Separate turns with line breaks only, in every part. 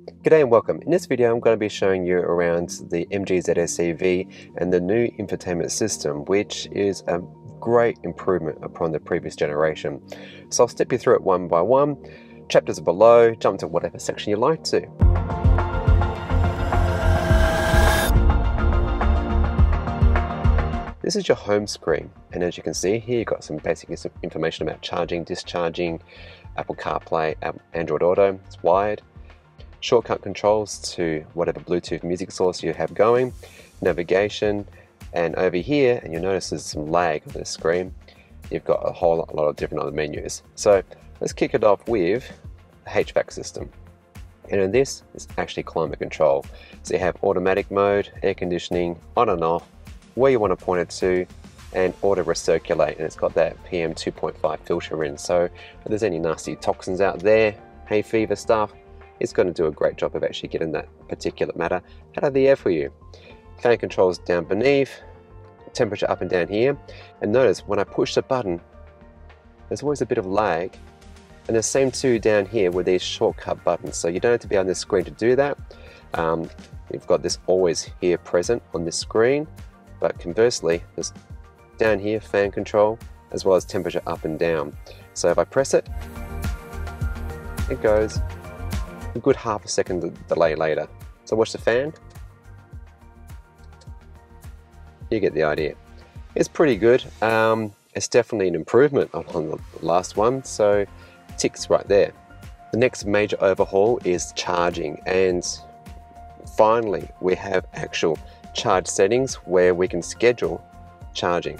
G'day and welcome. In this video I'm going to be showing you around the MG ZSEV and the new infotainment system, which is a great improvement upon the previous generation. So I'll step you through it one by one. Chapters are below, jump to whatever section you like to. This is your home screen, and as you can see here you've got some basic information about charging, discharging, Apple CarPlay, Android Auto, it's wired. Shortcut controls to whatever Bluetooth music source you have going, navigation, and over here, and you'll notice there's some lag on the screen, you've got a whole lot of different other menus. So let's kick it off with the HVAC system. And in this, it's actually climate control. So you have automatic mode, air conditioning, on and off, where you want to point it to, and auto recirculate, and it's got that PM 2.5 filter in. So if there's any nasty toxins out there, hay fever stuff, it's going to do a great job of actually getting that particulate matter out of the air for you. Fan controls down beneath, temperature up and down here, and notice when I push the button there's always a bit of lag, and the same too down here with these shortcut buttons, so you don't have to be on this screen to do that. You've got this always here present on this screen, but conversely there's down here fan control as well as temperature up and down. So if I press it, it goes a good half a second delay later. So watch the fan. You get the idea. It's pretty good. It's definitely an improvement on the last one, so ticks right there. The next major overhaul is charging, and finally we have actual charge settings where we can schedule charging.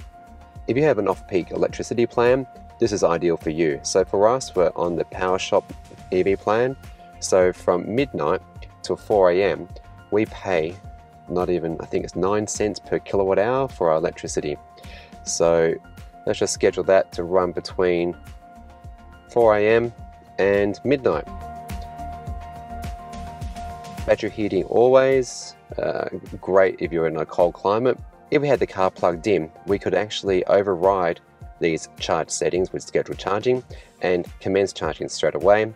If you have an off-peak electricity plan, this is ideal for you. So for us, we're on the Power Shop EV plan. So from midnight till 4 AM, we pay not even, I think it's 9 cents per kilowatt hour for our electricity. So let's just schedule that to run between 4 AM and midnight. Battery heating always, great if you're in a cold climate. If we had the car plugged in, we could actually override these charge settings with scheduled charging and commence charging straight away.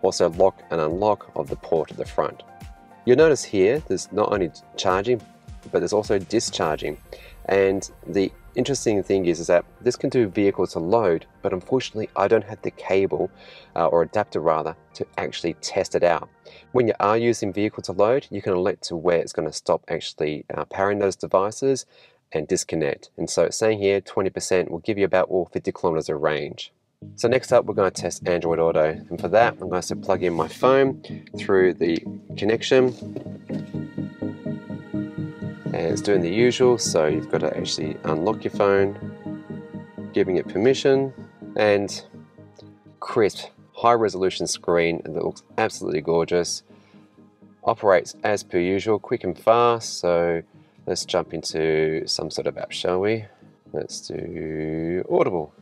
Also lock and unlock of the port at the front. You'll notice here there's not only charging, but there's also discharging. And the interesting thing is that this can do vehicle to load, but unfortunately I don't have the cable or adapter rather to actually test it out. When you are using vehicle to load, you can elect to where it's going to stop actually powering those devices and disconnect. And so it's saying here 20% will give you about 50 kilometers of range. So next up we're going to test Android Auto, and for that I'm going to plug in my phone through the connection, and it's doing the usual, so you've got to actually unlock your phone, giving it permission, and crisp high resolution screen that looks absolutely gorgeous. Operates as per usual, quick and fast. So let's jump into some sort of app, shall we? Let's do Audible.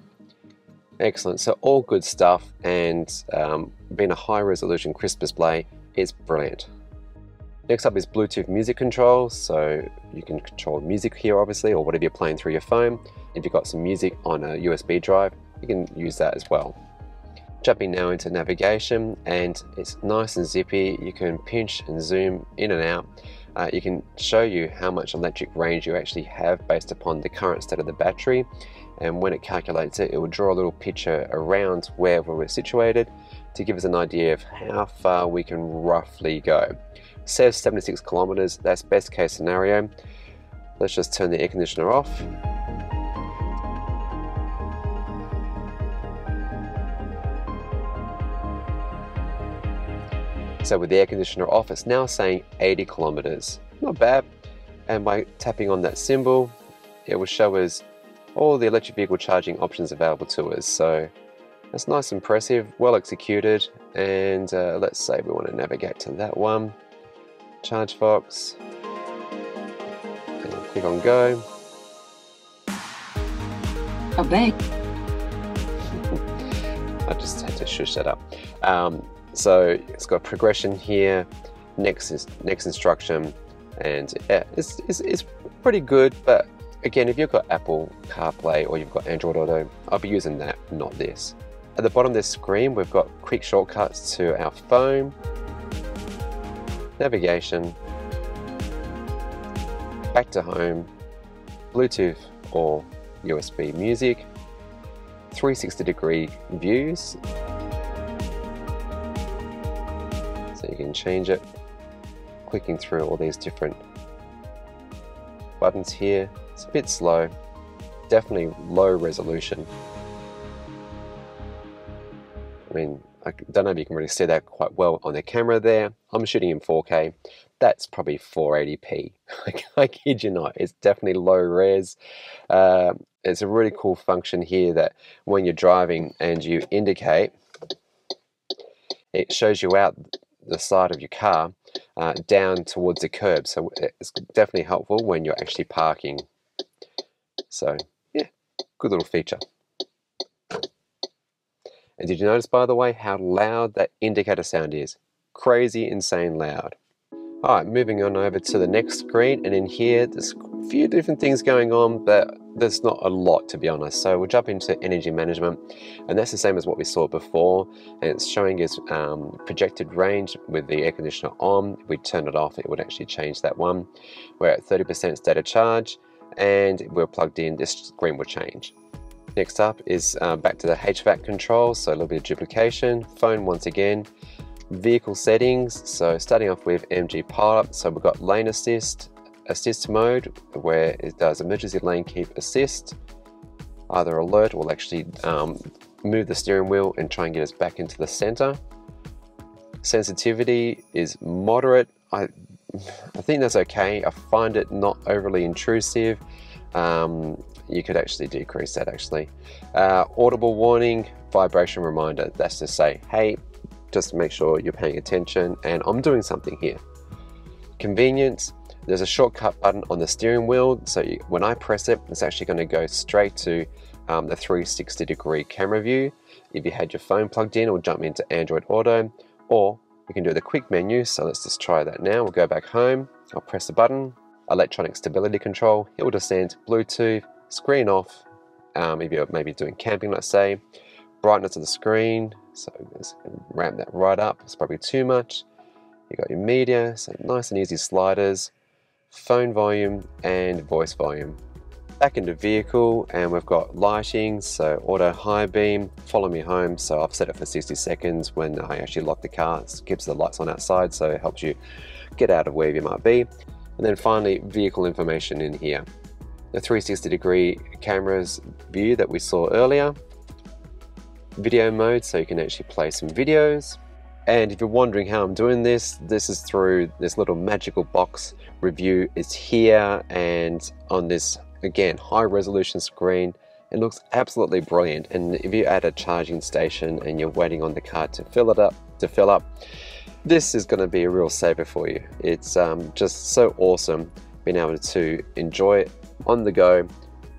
Excellent, so all good stuff, and being a high resolution crisp display is brilliant. Next up is Bluetooth music control, so you can control music here obviously, or whatever you're playing through your phone. If you've got some music on a USB drive, you can use that as well. Jumping now into navigation, and it's nice and zippy. You can pinch and zoom in and out. You can show you how much electric range you actually have based upon the current state of the battery, and when it calculates it, it will draw a little picture around wherever we're situated to give us an idea of how far we can roughly go. Says 76 kilometers, that's best case scenario. Let's just turn the air conditioner off. So with the air conditioner off, it's now saying 80 kilometers. Not bad. And by tapping on that symbol, it will show us all the electric vehicle charging options available to us. So that's nice and impressive, well executed. And let's say we want to navigate to that one. ChargeFox. And I'll click on go.
Obey.
I just had to shush that up. So it's got progression here, next instruction, and yeah, it's pretty good. But again, if you've got Apple CarPlay or you've got Android Auto, I'll be using that, not this. At the bottom of this screen, we've got quick shortcuts to our phone. navigation, back to home, Bluetooth or USB music, 360-degree views, so you can change it, clicking through all these different buttons here. It's a bit slow, definitely low resolution. I mean, I don't know if you can really see that quite well on the camera there. I'm shooting in 4K. That's probably 480p. I kid you not, it's definitely low res. It's a really cool function here that when you're driving and you indicate, it shows you out the side of your car down towards the curb. So it's definitely helpful when you're actually parking. So yeah, good little feature. And did you notice, by the way, how loud that indicator sound is? Crazy, insane loud. Alright, moving on over to the next screen, and in here there's a few different things going on, but there's not a lot, to be honest. So we'll jump into energy management, and that's the same as what we saw before, and it's showing us projected range with the air conditioner on. If we turn it off, it would actually change that one. We're at 30% state of charge, and we're plugged in, this screen will change. Next up is back to the HVAC controls, so a little bit of duplication. Phone once again. Vehicle settings, so starting off with MG Pilot, so we've got lane assist mode, where it does emergency lane keep assist. Either alert will actually move the steering wheel and try and get us back into the center. Sensitivity is moderate. I think that's okay. I find it not overly intrusive. You could actually decrease that actually. Audible warning, vibration reminder, that's to say, hey, just to make sure you're paying attention and I'm doing something here. Convenience, there's a shortcut button on the steering wheel, so when I press it, it's actually going to go straight to the 360-degree camera view. If you had your phone plugged in, it'll jump into Android Auto, or you can do the quick menu. So let's just try that now. We'll go back home, I'll press the button, electronic stability control, it will descend, Bluetooth, screen off, if you're maybe doing camping, let's say, brightness of the screen, so let's ramp that right up, it's probably too much. You got your media, so nice and easy sliders, phone volume and voice volume. Back into vehicle, and we've got lighting, so auto high beam, follow me home, so I've set it for 60 seconds when I actually lock the car. It keeps the lights on outside, so it helps you get out of where you might be. And then finally, vehicle information in here. The 360-degree cameras view that we saw earlier. Video mode, so you can actually play some videos. And if you're wondering how I'm doing this, this is through this little magical box review. It's here, and on this, again, high resolution screen, it looks absolutely brilliant. And if you add a charging station and you're waiting on the car to fill up, this is going to be a real saver for you. It's just so awesome being able to enjoy it on the go.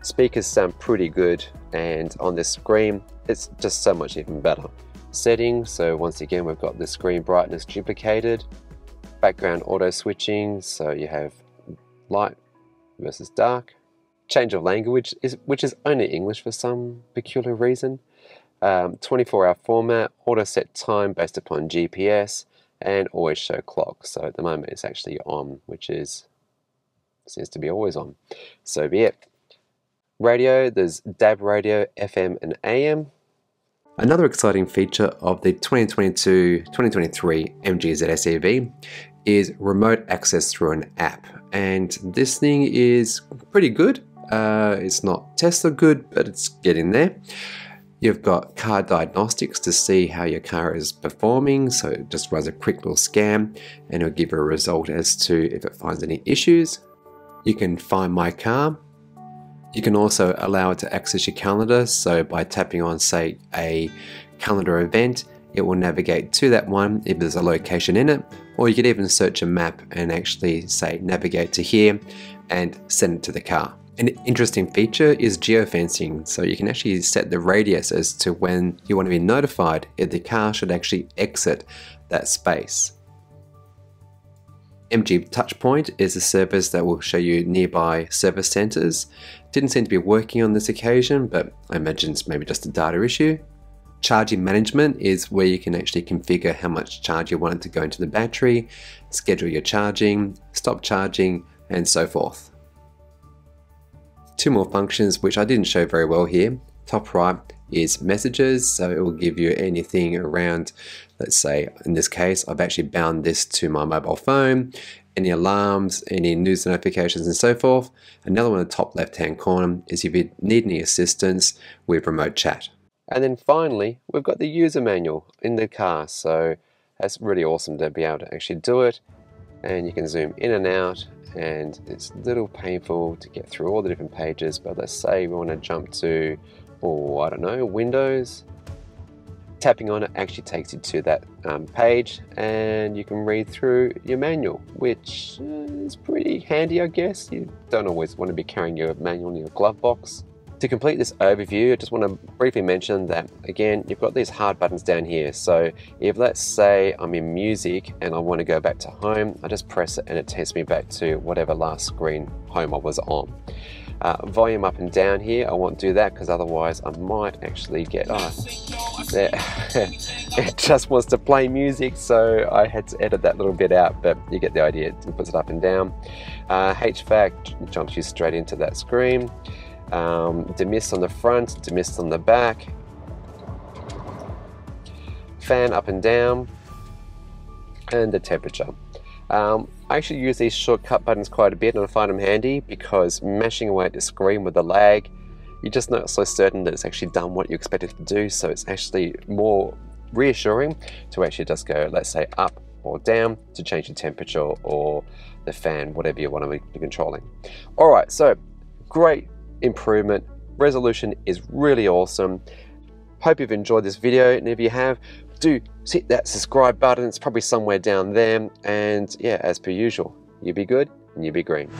Speakers sound pretty good, and on this screen it's just so much even better. Settings, so once again we've got the screen brightness duplicated, background auto switching, so you have light versus dark, change of language, which is only English for some peculiar reason, 24-hour format, auto set time based upon GPS, and always show clock. So at the moment it's actually on, which seems to be always on. So be it. Radio, there's DAB radio, FM and AM. Another exciting feature of the 2022-2023 MG ZS EV is remote access through an app, and this thing is pretty good. It's not Tesla good, but it's getting there. You've got car diagnostics to see how your car is performing, so it just runs a quick little scan and it'll give you a result as to if it finds any issues. You can find my car. You can also allow it to access your calendar, so by tapping on, say, a calendar event, it will navigate to that one if there's a location in it, or you could even search a map and actually say navigate to here and send it to the car. An interesting feature is geofencing, so you can actually set the radius as to when you want to be notified if the car should actually exit that space. MG Touchpoint is a service that will show you nearby service centers. Didn't seem to be working on this occasion, but I imagine it's maybe just a data issue. Charging management is where you can actually configure how much charge you want it to go into the battery, schedule your charging, stop charging, and so forth. Two more functions which I didn't show very well here. Top right is messages, so it will give you anything around, let's say in this case I've actually bound this to my mobile phone, any alarms, any news notifications and so forth. Another one in the top left hand corner is if you need any assistance with remote chat. And then finally we've got the user manual in the car, so that's really awesome to be able to actually do it, and you can zoom in and out, and it's a little painful to get through all the different pages, but let's say we want to jump to, I don't know, Windows. Tapping on it actually takes you to that page, and you can read through your manual, which is pretty handy, I guess. You don't always want to be carrying your manual in your glove box. To complete this overview, I just want to briefly mention that, again, you've got these hard buttons down here. So if, let's say, I'm in music and I want to go back to home, I just press it and it takes me back to whatever last screen home I was on. Volume up and down here, I won't do that because otherwise I might actually get, it just wants to play music, so I had to edit that little bit out, but you get the idea. It puts it up and down. HVAC jumps you straight into that screen. Demist on the front, demist on the back. Fan up and down, and the temperature. I actually use these shortcut buttons quite a bit, and I find them handy because mashing away at the screen with the lag, you're just not so certain that it's actually done what you expect it to do, so it's actually more reassuring to actually just go, let's say, up or down to change the temperature or the fan, whatever you want to be controlling. Alright, so great improvement. Resolution is really awesome. Hope you've enjoyed this video, and if you have, do hit that subscribe button. It's probably somewhere down there, and yeah, as per usual, you be good and you be green.